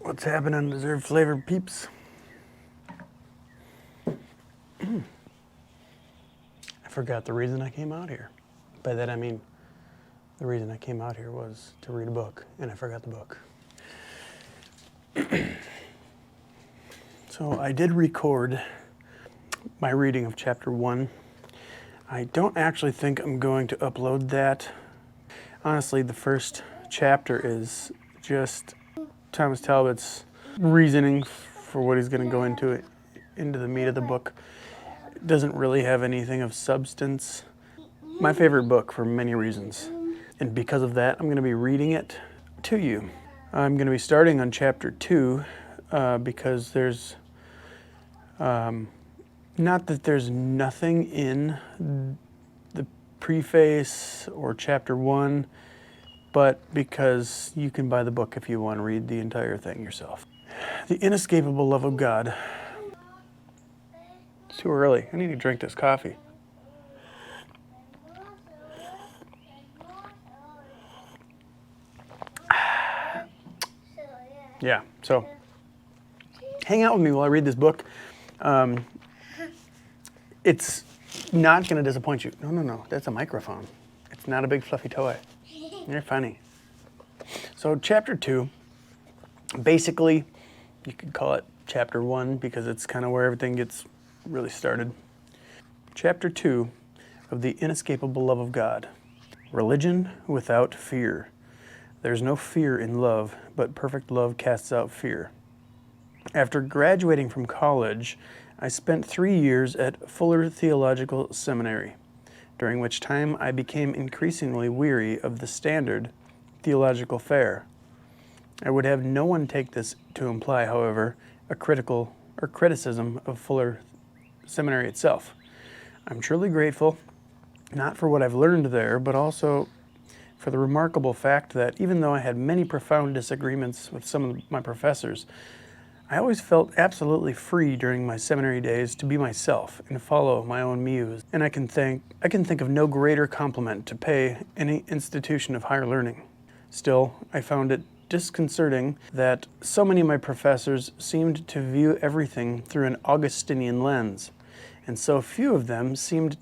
What's happening, dessert flavored peeps? I forgot the reason I came out here. By that I mean the reason I came out here was to read a book, and I forgot the book. So I did record my reading of chapter 1. I don't actually think I'm going to upload that. Honestly, the first chapter is just Thomas Talbott's reasoning for what he's going to go into the meat of the book. It doesn't really have anything of substance. My favorite book for many reasons. And because of that, I'm going to be reading it to you. I'm going to be starting on chapter 2 because there's, not that there's nothing in the preface or chapter 1, but because you can buy the book if you want to read the entire thing yourself. The Inescapable Love of God. It's too early. I need to drink this coffee. Yeah, so hang out with me while I read this book. It's not going to disappoint you. No, that's a microphone. It's not a big fluffy toy. You're funny. So chapter 2, basically, you could call it chapter 1 because it's kind of where everything gets really started. Chapter 2 of the Inescapable Love of God. Religion without fear. There's no fear in love, but perfect love casts out fear. After graduating from college, I spent 3 years at Fuller Theological Seminary, during which time I became increasingly weary of the standard theological fare. I would have no one take this to imply, however, a criticism of Fuller Seminary itself. I'm truly grateful, not for what I've learned there, but also for the remarkable fact that even though I had many profound disagreements with some of my professors, I always felt absolutely free during my seminary days to be myself and follow my own muse. And I can think of no greater compliment to pay any institution of higher learning. Still, I found it disconcerting that so many of my professors seemed to view everything through an Augustinian lens, and so few of them seemed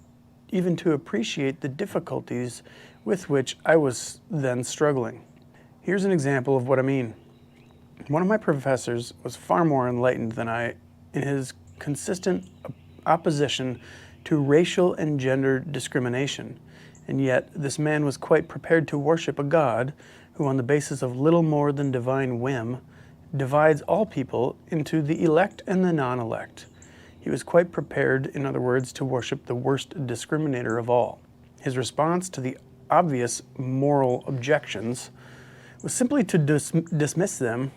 even to appreciate the difficulties with which I was then struggling. Here's an example of what I mean. One of my professors was far more enlightened than I in his consistent opposition to racial and gender discrimination, and yet this man was quite prepared to worship a God who, on the basis of little more than divine whim, divides all people into the elect and the non-elect. He was quite prepared, in other words, to worship the worst discriminator of all. His response to the obvious moral objections was simply to dismiss them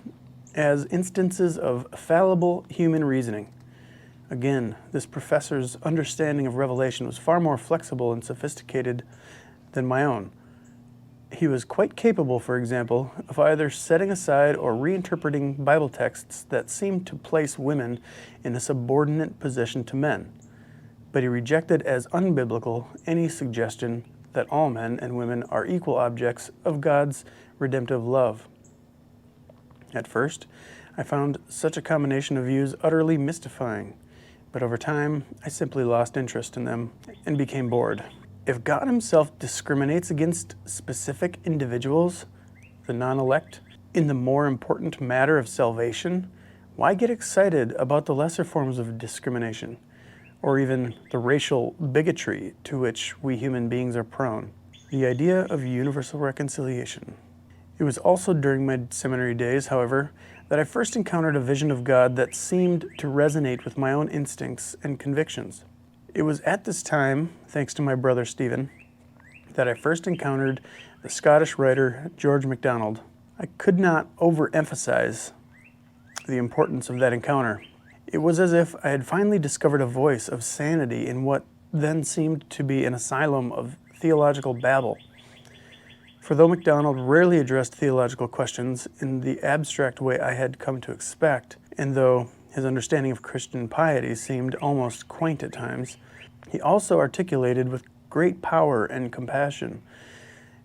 as instances of fallible human reasoning. Again, this professor's understanding of revelation was far more flexible and sophisticated than my own. He was quite capable, for example, of either setting aside or reinterpreting Bible texts that seemed to place women in a subordinate position to men. But he rejected as unbiblical any suggestion that all men and women are equal objects of God's redemptive love. At first, I found such a combination of views utterly mystifying, but over time, I simply lost interest in them and became bored. If God himself discriminates against specific individuals, the non-elect, in the more important matter of salvation, why get excited about the lesser forms of discrimination, or even the racial bigotry to which we human beings are prone? The idea of universal reconciliation. It was also during my seminary days, however, that I first encountered a vision of God that seemed to resonate with my own instincts and convictions. It was at this time, thanks to my brother Stephen, that I first encountered the Scottish writer George MacDonald. I could not overemphasize the importance of that encounter. It was as if I had finally discovered a voice of sanity in what then seemed to be an asylum of theological babble. For though MacDonald rarely addressed theological questions in the abstract way I had come to expect, and though his understanding of Christian piety seemed almost quaint at times, he also articulated with great power and compassion,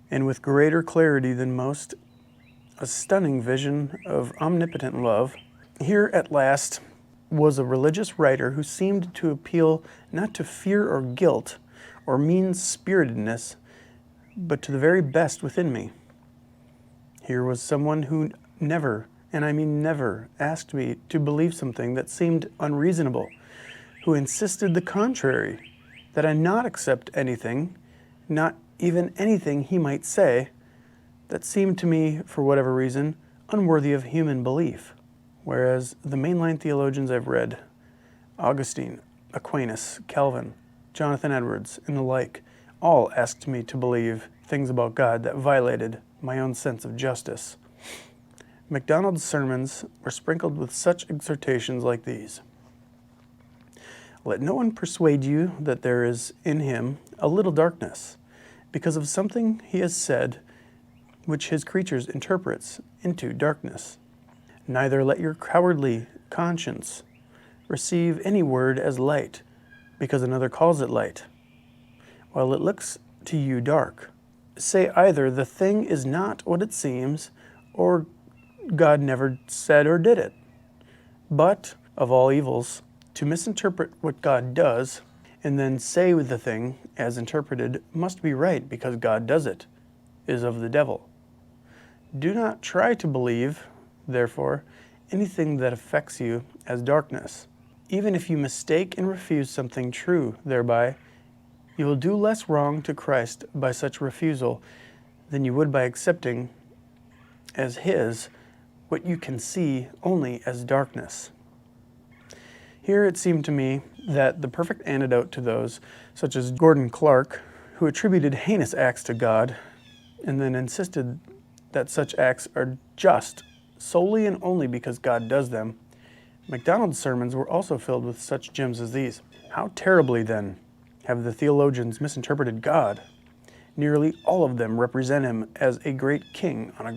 and with greater clarity than most a stunning vision of omnipotent love. Here at last was a religious writer who seemed to appeal not to fear or guilt or mean-spiritedness, but to the very best within me. Here was someone who never, and I mean never, asked me to believe something that seemed unreasonable, who insisted the contrary, that I not accept anything, not even anything he might say, that seemed to me, for whatever reason, unworthy of human belief. Whereas the mainline theologians I've read, Augustine, Aquinas, Calvin, Jonathan Edwards, and the like, all asked me to believe things about God that violated my own sense of justice. MacDonald's sermons were sprinkled with such exhortations like these. Let no one persuade you that there is in him a little darkness, because of something he has said, which his creatures interprets into darkness. Neither let your cowardly conscience receive any word as light, because another calls it light, while it looks to you dark. Say either the thing is not what it seems, or God never said or did it. But, of all evils, to misinterpret what God does, and then say the thing, as interpreted, must be right because God does it, is of the devil. Do not try to believe, therefore, anything that affects you as darkness. Even if you mistake and refuse something true thereby, you will do less wrong to Christ by such refusal than you would by accepting as his what you can see only as darkness. Here it seemed to me that the perfect antidote to those, such as Gordon Clark, who attributed heinous acts to God, and then insisted that such acts are just solely and only because God does them. MacDonald's sermons were also filled with such gems as these. How terribly, then, have the theologians misinterpreted God? Nearly all of them represent him as a great king on a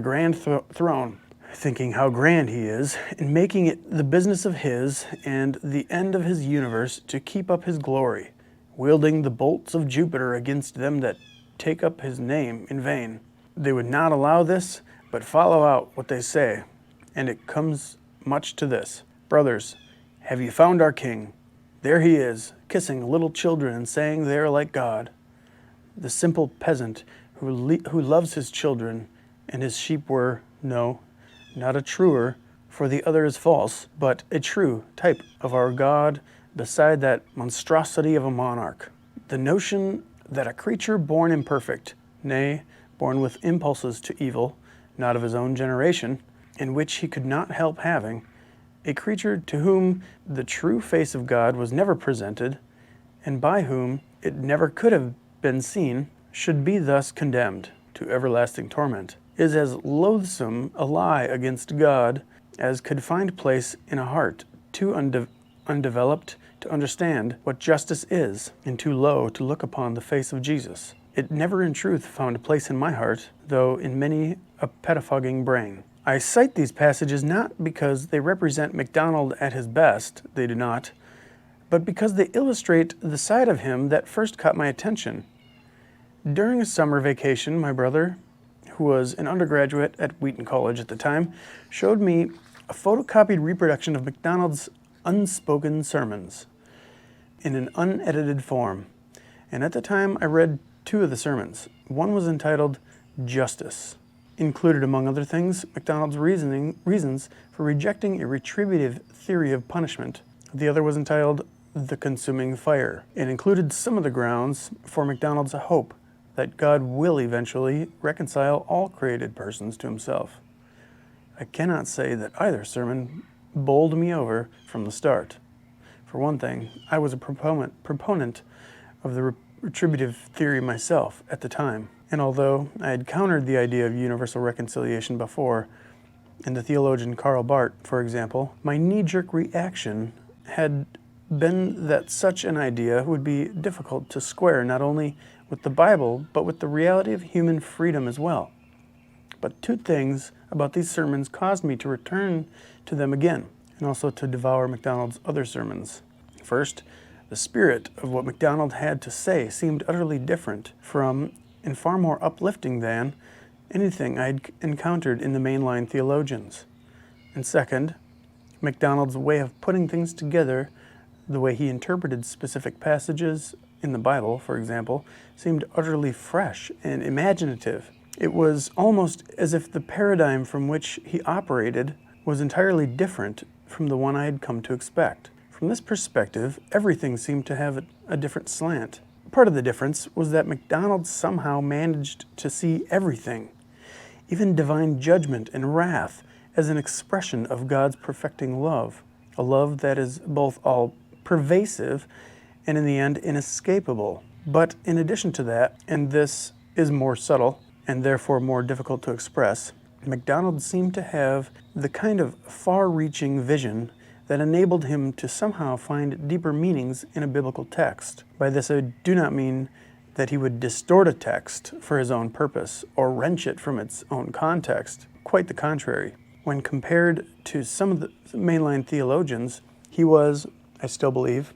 grand throne, thinking how grand he is, and making it the business of his and the end of his universe to keep up his glory, wielding the bolts of Jupiter against them that take up his name in vain. They would not allow this, but follow out what they say, and it comes much to this. Brothers, have you found our king? There he is, kissing little children and saying they are like God. The simple peasant who loves his children and his sheep were, no, not a truer, for the other is false, but a true type of our God beside that monstrosity of a monarch. The notion that a creature born imperfect, nay, born with impulses to evil, not of his own generation, in which he could not help having, a creature to whom the true face of God was never presented, and by whom it never could have been seen, should be thus condemned to everlasting torment, is as loathsome a lie against God as could find place in a heart too undeveloped to understand what justice is, and too low to look upon the face of Jesus. It never in truth found a place in my heart, though in many a pettifogging brain. I cite these passages not because they represent MacDonald at his best, they do not, but because they illustrate the side of him that first caught my attention. During a summer vacation, my brother, who was an undergraduate at Wheaton College at the time, showed me a photocopied reproduction of MacDonald's unspoken sermons in an unedited form. And at the time, I read two of the sermons. One was entitled Justice. Included, among other things, MacDonald's reasons for rejecting a retributive theory of punishment. The other was entitled The Consuming Fire, and included some of the grounds for MacDonald's hope that God will eventually reconcile all created persons to himself. I cannot say that either sermon bowled me over from the start. For one thing, I was a proponent of the retributive theory myself at the time, and although I had countered the idea of universal reconciliation before, in the theologian Karl Barth, for example, my knee-jerk reaction had been that such an idea would be difficult to square not only with the Bible, but with the reality of human freedom as well. But two things about these sermons caused me to return to them again, and also to devour MacDonald's other sermons. First, the spirit of what MacDonald had to say seemed utterly different from, and far more uplifting than, anything I'd encountered in the mainline theologians. And second, MacDonald's way of putting things together, the way he interpreted specific passages in the Bible, for example, seemed utterly fresh and imaginative. It was almost as if the paradigm from which he operated was entirely different from the one I had come to expect. From this perspective, everything seemed to have a different slant. Part of the difference was that MacDonald somehow managed to see everything, even divine judgment and wrath, as an expression of God's perfecting love, a love that is both all-pervasive and in the end inescapable. But in addition to that, and this is more subtle and therefore more difficult to express, MacDonald seemed to have the kind of far-reaching vision that enabled him to somehow find deeper meanings in a biblical text. By this I do not mean that he would distort a text for his own purpose or wrench it from its own context. Quite the contrary. When compared to some of the mainline theologians, he was, I still believe,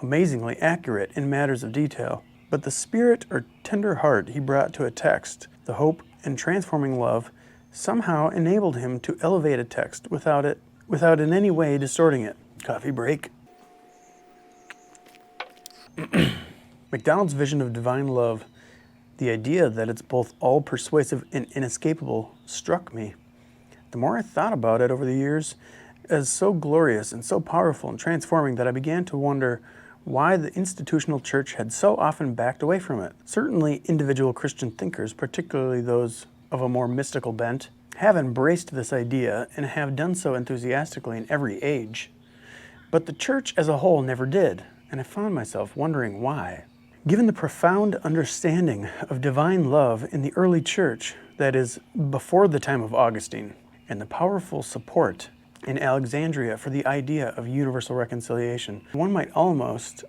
amazingly accurate in matters of detail. But the spirit or tender heart he brought to a text, the hope and transforming love, somehow enabled him to elevate a text without in any way distorting it. Coffee break. MacDonald's vision of divine love, the idea that it's both all-persuasive and inescapable, struck me. The more I thought about it over the years, as so glorious and so powerful and transforming that I began to wonder why the institutional church had so often backed away from it. Certainly individual Christian thinkers, particularly those of a more mystical bent, have embraced this idea and have done so enthusiastically in every age. But the church as a whole never did, and I found myself wondering why. Given the profound understanding of divine love in the early church, that is, before the time of Augustine, and the powerful support in Alexandria for the idea of universal reconciliation, one might almost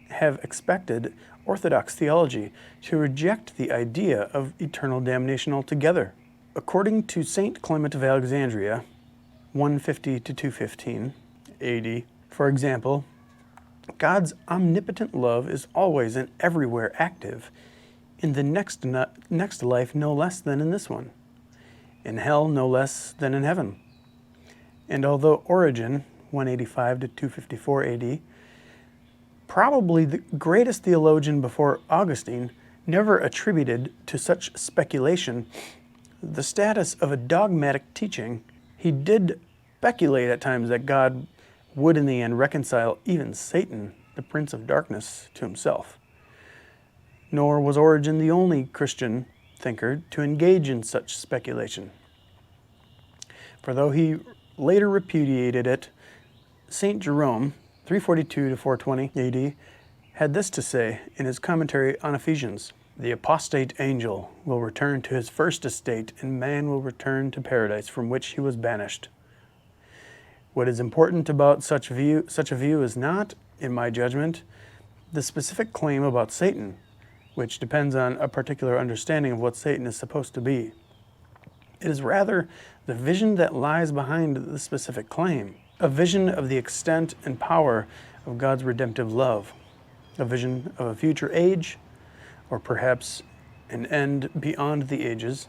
have expected Orthodox theology to reject the idea of eternal damnation altogether. According to St. Clement of Alexandria, 150 to 215 AD, for example, God's omnipotent love is always and everywhere active, in the next life no less than in this one, in hell no less than in heaven. And although Origen, 185 to 254 AD, probably the greatest theologian before Augustine, never attributed to such speculation the status of a dogmatic teaching, he did speculate at times that God would in the end reconcile even Satan, the prince of darkness, to himself. Nor was Origen the only Christian thinker to engage in such speculation. For though he later repudiated it, St. Jerome, 342 to 420 AD, had this to say in his commentary on Ephesians: "The apostate angel will return to his first estate, and man will return to paradise from which he was banished." What is important about such a view is not, in my judgment, the specific claim about Satan, which depends on a particular understanding of what Satan is supposed to be. It is rather the vision that lies behind the specific claim, a vision of the extent and power of God's redemptive love, a vision of a future age, or perhaps an end beyond the ages,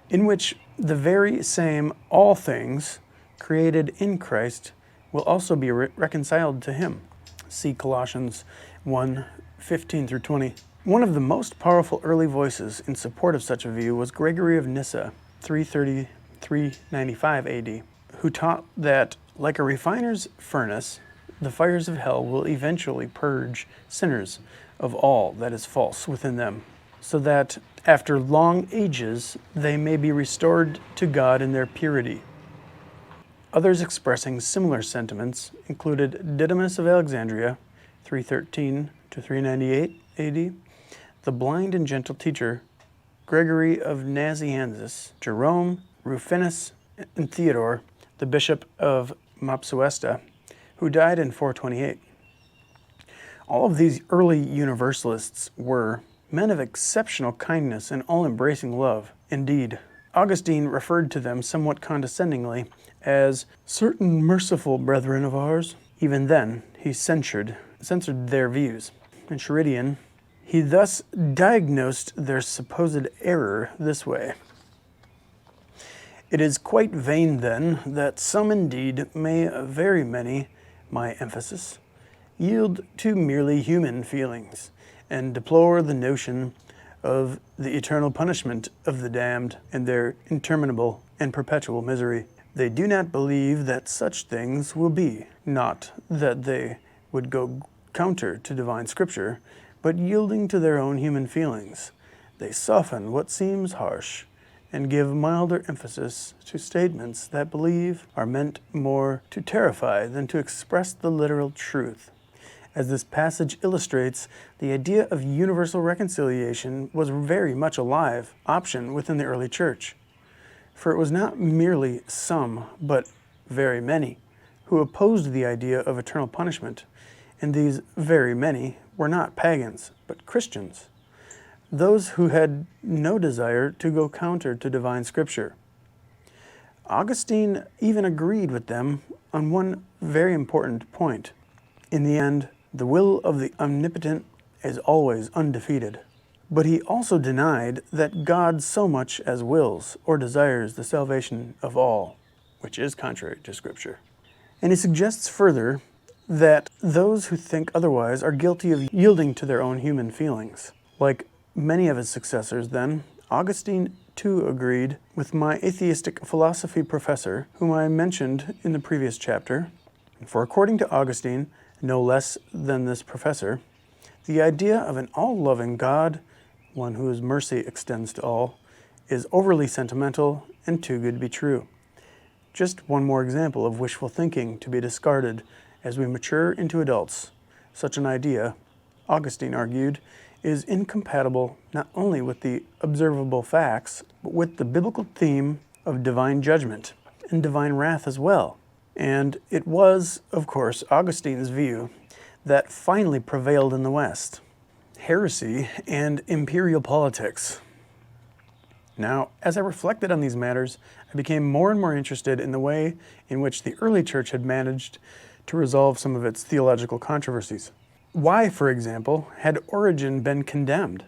in which the very same all things created in Christ will also be reconciled to him. See Colossians 1:15 through 20. One of the most powerful early voices in support of such a view was Gregory of Nyssa, 330-395 AD, who taught that, like a refiner's furnace, the fires of hell will eventually purge sinners of all that is false within them, so that after long ages they may be restored to God in their purity. Others expressing similar sentiments included Didymus of Alexandria, 313 to 398 AD, the blind and gentle teacher Gregory of Nazianzus, Jerome, Rufinus, and Theodore, the bishop of Mopsuesta, who died in 428. All of these early universalists were men of exceptional kindness and all-embracing love. Indeed, Augustine referred to them somewhat condescendingly as certain merciful brethren of ours. Even then, he censored their views. In Charidian, he thus diagnosed their supposed error this way: It is quite vain then that some indeed may very many, my emphasis, yield to merely human feelings, and deplore the notion of the eternal punishment of the damned and their interminable and perpetual misery. They do not believe that such things will be, not that they would go counter to divine scripture, but yielding to their own human feelings, they soften what seems harsh and give milder emphasis to statements that believe are meant more to terrify than to express the literal truth. As this passage illustrates, the idea of universal reconciliation was very much a live option within the early church. For it was not merely some, but very many, who opposed the idea of eternal punishment, and these very many were not pagans, but Christians, those who had no desire to go counter to divine scripture. Augustine even agreed with them on one very important point. In the end, the will of the omnipotent is always undefeated. But he also denied that God so much as wills or desires the salvation of all, which is contrary to Scripture. And he suggests further that those who think otherwise are guilty of yielding to their own human feelings. Like many of his successors then, Augustine too agreed with my atheistic philosophy professor, whom I mentioned in the previous chapter. For according to Augustine, no less than this professor, the idea of an all-loving God, one whose mercy extends to all, is overly sentimental and too good to be true. Just one more example of wishful thinking to be discarded as we mature into adults. Such an idea, Augustine argued, is incompatible not only with the observable facts, but with the biblical theme of divine judgment and divine wrath as well. And it was, of course, Augustine's view that finally prevailed in the West: heresy and imperial politics. Now, as I reflected on these matters, I became more and more interested in the way in which the early church had managed to resolve some of its theological controversies. Why, for example, had Origen been condemned?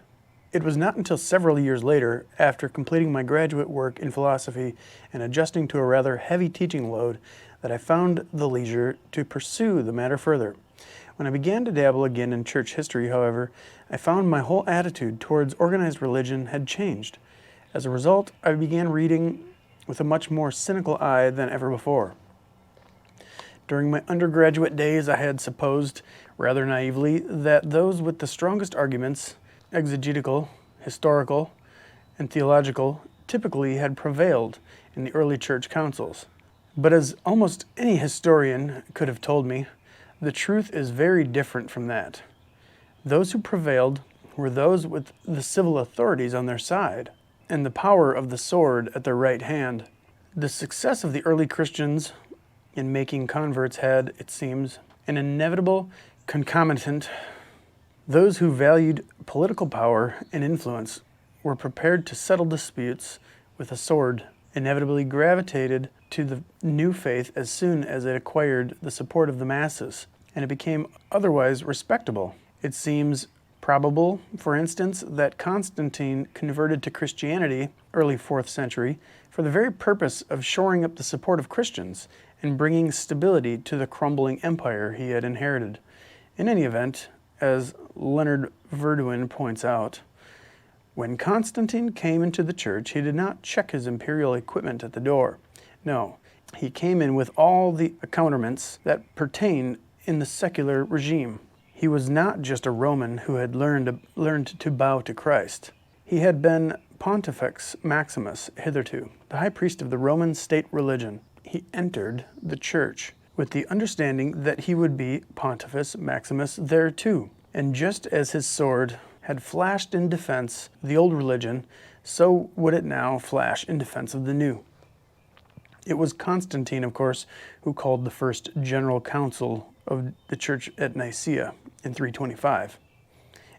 It was not until several years later, after completing my graduate work in philosophy and adjusting to a rather heavy teaching load, that I found the leisure to pursue the matter further. When I began to dabble again in church history, however, I found my whole attitude towards organized religion had changed. As a result, I began reading with a much more cynical eye than ever before. During my undergraduate days, I had supposed, rather naively, that those with the strongest arguments, exegetical, historical, and theological, typically had prevailed in the early church councils. But as almost any historian could have told me, the truth is very different from that. Those who prevailed were those with the civil authorities on their side and the power of the sword at their right hand. The success of the early Christians in making converts had, it seems, an inevitable concomitant. Those who valued political power and influence were prepared to settle disputes with a sword, inevitably gravitated to the new faith as soon as it acquired the support of the masses, and it became otherwise respectable. It seems probable, for instance, that Constantine converted to Christianity, early 4th century, for the very purpose of shoring up the support of Christians and bringing stability to the crumbling empire he had inherited. In any event, as Leonard Verduin points out, when Constantine came into the church, he did not check his imperial equipment at the door. No, he came in with all the accoutrements that pertain in the secular regime. He was not just a Roman who had learned to bow to Christ. He had been Pontifex Maximus hitherto, the high priest of the Roman state religion. He entered the church with the understanding that he would be Pontifex Maximus there too. And just as his sword had flashed in defense of the old religion, so would it now flash in defense of the new. It was Constantine, of course, who called the first general council of the church at Nicaea in 325.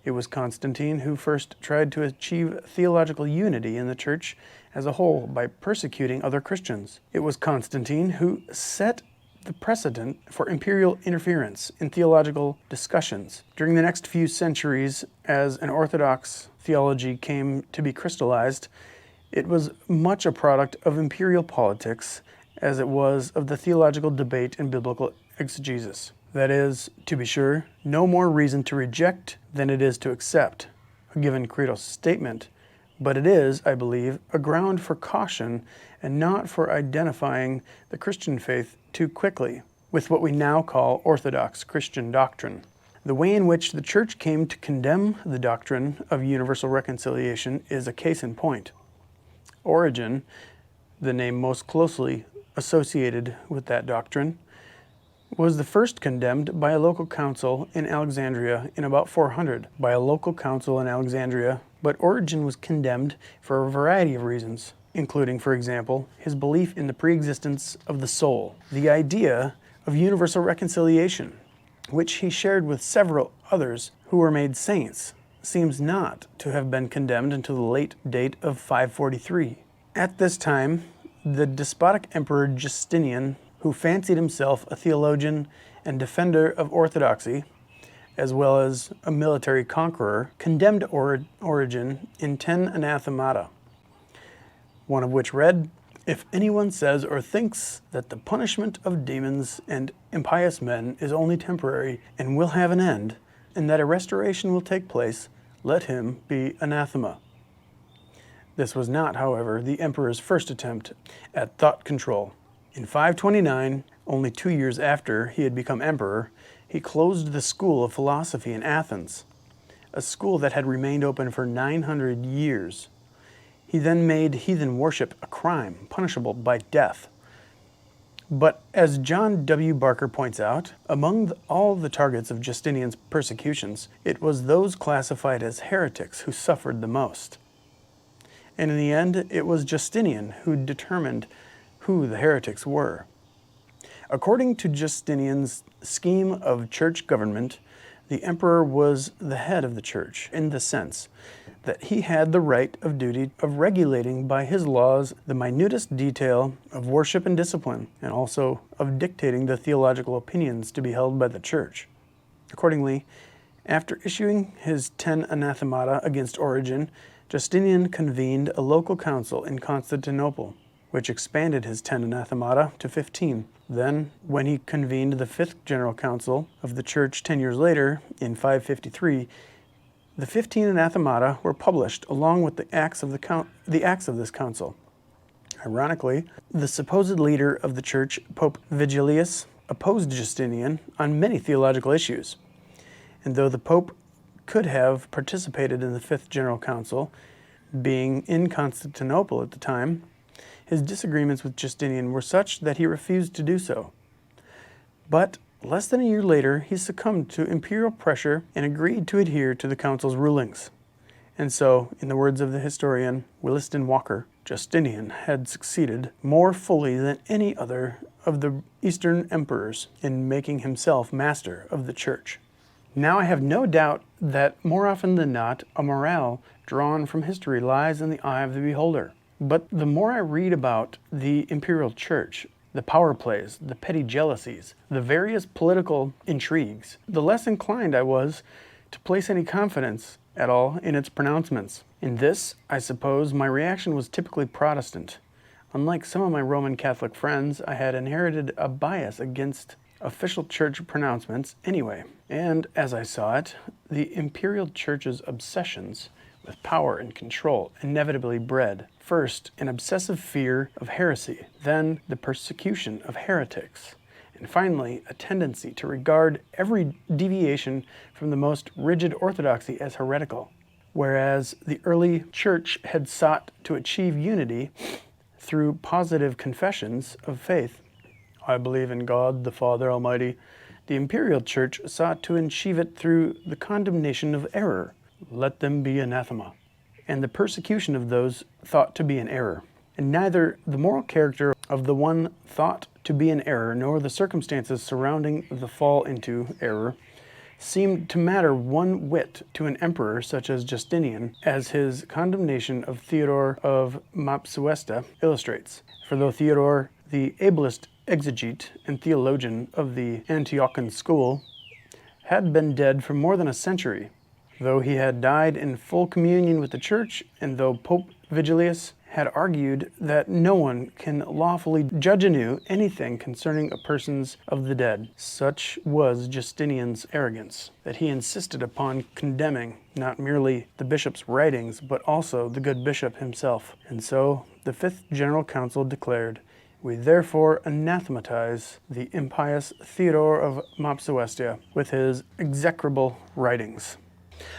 It was Constantine who first tried to achieve theological unity in the church as a whole by persecuting other Christians. It was Constantine who set the precedent for imperial interference in theological discussions. During the next few centuries, as an orthodox theology came to be crystallized, It was much a product of imperial politics as it was of the theological debate in biblical exegesis. That is, to be sure, no more reason to reject than it is to accept a given creedal statement, but it is, I believe, a ground for caution and not for identifying the Christian faith too quickly with what we now call Orthodox Christian doctrine. The way in which the Church came to condemn the doctrine of universal reconciliation is a case in point. Origen, the name most closely associated with that doctrine, was the first condemned by a local council in Alexandria in about 400. By a local council in Alexandria, but Origen was condemned for a variety of reasons, including, for example, his belief in the preexistence of the soul, the idea of universal reconciliation, which he shared with several others who were made saints, seems not to have been condemned until the late date of 543. At this time, the despotic emperor Justinian, who fancied himself a theologian and defender of orthodoxy, as well as a military conqueror, condemned Origen in 10 anathemata, one of which read, "If anyone says or thinks that the punishment of demons and impious men is only temporary and will have an end, and that a restoration will take place, let him be anathema." This was not, however, the emperor's first attempt at thought control. In 529, only 2 years after he had become emperor, he closed the school of philosophy in Athens, a school that had remained open for 900 years. He then made heathen worship a crime, punishable by death. But as John W. Barker points out, among all the targets of Justinian's persecutions, it was those classified as heretics who suffered the most. And in the end, it was Justinian who determined who the heretics were. According to Justinian's scheme of church government, the emperor was the head of the church in the sense that he had the right of duty of regulating by his laws the minutest detail of worship and discipline, and also of dictating the theological opinions to be held by the church. Accordingly, after issuing his 10 anathemata against Origen, Justinian convened a local council in Constantinople, which expanded his 10 anathemata to 15. Then, when he convened the 5th General Council of the Church 10 years later, in 553, the 15 anathemata were published along with the acts of this council. Ironically, the supposed leader of the Church, Pope Vigilius, opposed Justinian on many theological issues. And though the Pope could have participated in the 5th General Council, being in Constantinople at the time, his disagreements with Justinian were such that he refused to do so. But less than a year later, he succumbed to imperial pressure and agreed to adhere to the council's rulings. And so, in the words of the historian Williston Walker, Justinian had succeeded more fully than any other of the Eastern emperors in making himself master of the church. Now I have no doubt that more often than not, a morale drawn from history lies in the eye of the beholder. But the more I read about the imperial church, the power plays, the petty jealousies, the various political intrigues, the less inclined I was to place any confidence at all in its pronouncements. In this, I suppose, my reaction was typically Protestant. Unlike some of my Roman Catholic friends, I had inherited a bias against official church pronouncements anyway. And as I saw it, the imperial church's obsessions with power and control inevitably bred, first, an obsessive fear of heresy, then the persecution of heretics, and finally, a tendency to regard every deviation from the most rigid orthodoxy as heretical. Whereas the early church had sought to achieve unity through positive confessions of faith, I believe in God the Father Almighty, the imperial church sought to achieve it through the condemnation of error, let them be anathema, and the persecution of those thought to be in error. And neither the moral character of the one thought to be in error, nor the circumstances surrounding the fall into error, seemed to matter one whit to an emperor such as Justinian, as his condemnation of Theodore of Mopsuestia illustrates. For though Theodore, the ablest exegete and theologian of the Antiochian school, had been dead for more than a century, though he had died in full communion with the church, and though Pope Vigilius had argued that no one can lawfully judge anew anything concerning a persons of the dead. Such was Justinian's arrogance, that he insisted upon condemning not merely the bishop's writings, but also the good bishop himself. And so the Fifth General Council declared, "We therefore anathematize the impious Theodore of Mopsuestia with his execrable writings."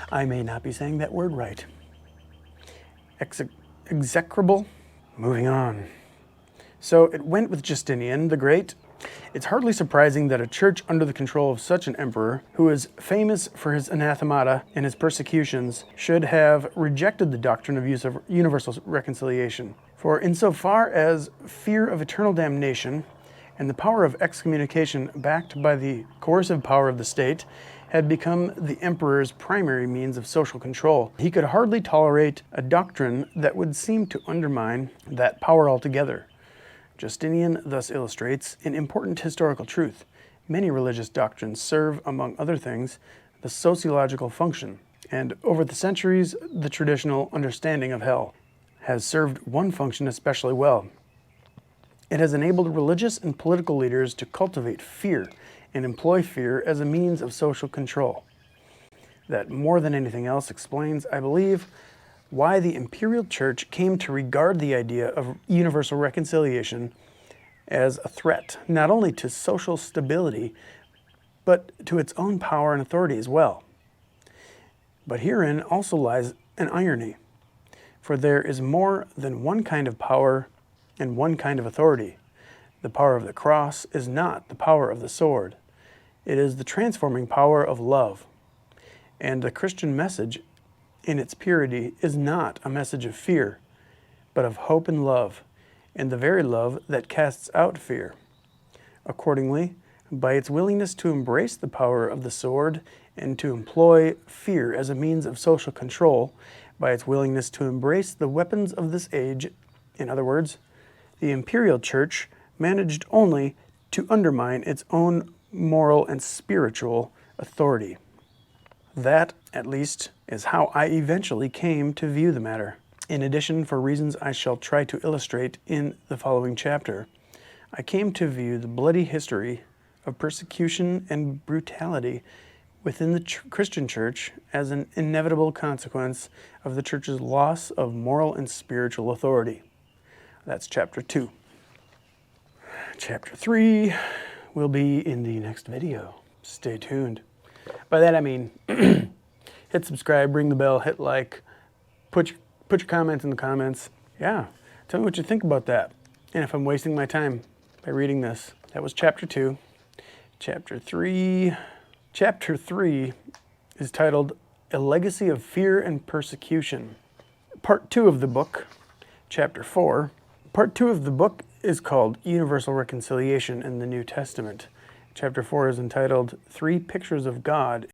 I may not be saying that word right. Execrable? Moving on. So it went with Justinian the Great. It's hardly surprising that a church under the control of such an emperor, who is famous for his anathemata and his persecutions, should have rejected the doctrine of universal reconciliation. For insofar as fear of eternal damnation and the power of excommunication backed by the coercive power of the state had become the emperor's primary means of social control, he could hardly tolerate a doctrine that would seem to undermine that power altogether. Justinian thus illustrates an important historical truth. Many religious doctrines serve, among other things, the sociological function, and over the centuries, the traditional understanding of hell has served one function especially well. It has enabled religious and political leaders to cultivate fear and employ fear as a means of social control. That more than anything else explains, I believe, why the imperial church came to regard the idea of universal reconciliation as a threat, not only to social stability, but to its own power and authority as well. But herein also lies an irony, for there is more than one kind of power and one kind of authority. The power of the cross is not the power of the sword. It is the transforming power of love. And the Christian message in its purity is not a message of fear, but of hope and love, and the very love that casts out fear. Accordingly, by its willingness to embrace the power of the sword and to employ fear as a means of social control, by its willingness to embrace the weapons of this age, in other words, the imperial church managed only to undermine its own moral and spiritual authority. That, at least, is how I eventually came to view the matter. In addition, for reasons I shall try to illustrate in the following chapter, I came to view the bloody history of persecution and brutality within the Christian church as an inevitable consequence of the church's loss of moral and spiritual authority. That's chapter 2. Chapter 3 will be in the next video. Stay tuned. By that I mean, hit subscribe, ring the bell, hit like, put your comments in the comments. Yeah, tell me what you think about that. And if I'm wasting my time by reading this. That was chapter 2. Chapter 3. Chapter 3 is titled A Legacy of Fear and Persecution. Part 2 of the book, chapter 4. Part 2 of the book is called Universal Reconciliation in the New Testament. Chapter 4 is entitled 3 Pictures of God